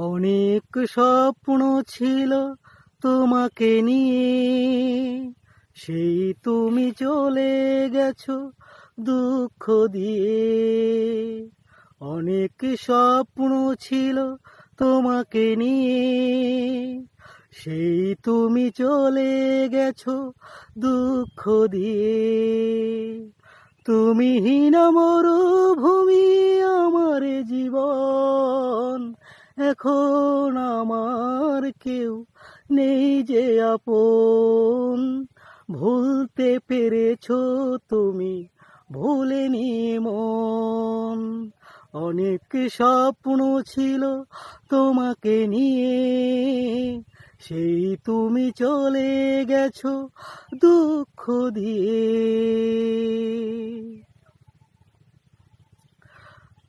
অনেক স্বপ্ন ছিল তোমাকে নিয়ে, সেই তুমি চলে গেছো দুঃখ দিয়ে। অনেক স্বপ্ন ছিল তোমাকে নিয়ে, সেই তুমি চলে গেছো দুঃখ দিয়ে। তুমিহীন মরুভূমি আমার জীবন, এখন আমার কেউ নেই যে আপন। ভুলতে পেরেছো তুমি, ভুলেনি মন। অনেক স্বপ্ন ছিল তোমাকে নিয়ে, সেই তুমি চলে গেছো দুঃখ দিয়ে।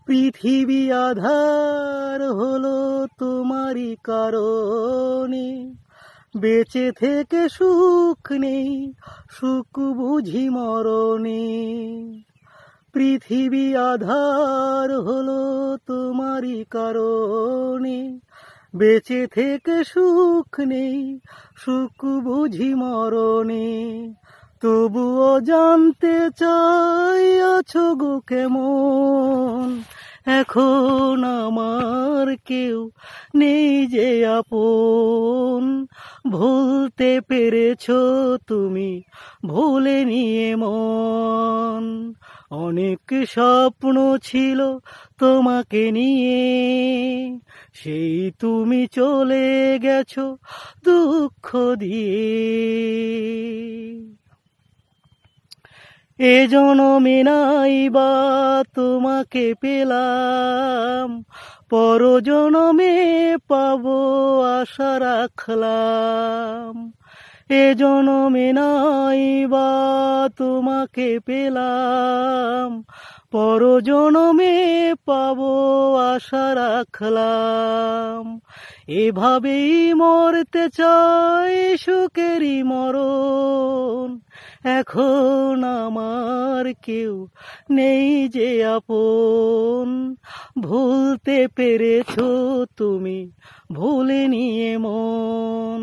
পৃথিবী আধার হলো তোমারই কারণে, বেঁচে থেকে সুখ নেই, সুখ বুঝি মরণে। পৃথিবী আধার হলো তোমারই কারণে, বেঁচে থেকে সুখ নেই, সুখ বুঝি মরণে। তবুও জানতে চাই আছো গো কেমন, এখন আমার কেউ নেই যে আপন। ভুলতে পেরেছো তুমি, ভুলেনি মন। অনেক স্বপ্ন ছিল তোমাকে নিয়ে, সেই তুমি চলে গেছো দুঃখ দিয়ে। এ জনমে নাই বা তোমাকে পেলাম, পর জনমে পাবো আশা রাখলাম। এ জনমে নাই বা তোমাকে পেলাম, পর জনমে পাবো আশা রাখলাম। এভাবেই মরতে চাই সুখেরই মরণ, এখন আমার কেউ নেই যে আপন। ভুলতে পেরেছো তুমি, ভুলেনি মন।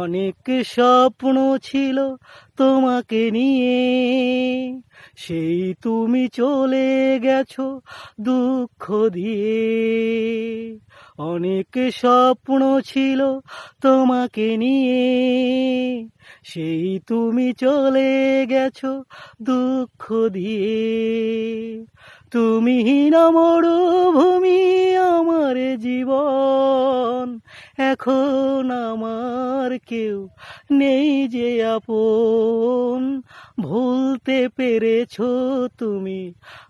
অনেক স্বপ্ন ছিল তোমাকে নিয়ে, সেই তুমি চলে গেছো দুঃখ দিয়ে। অনেক স্বপ্ন ছিল তোমাকে নিয়ে, সেই তুমি চলে গেছো দুঃখ দিয়ে। তুমিহীন মরুভূমি আমার জীবন, এখন আমার কেউ নেই যে আপন। ভুলতে পেরেছো তুমি,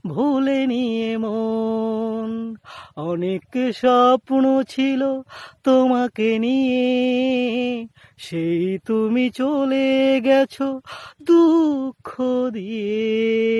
ভুলেনি মন। অনেক স্বপ্ন ছিল তোমাকে নিয়ে, সেই তুমি চলে গেছো দুঃখ দিয়ে।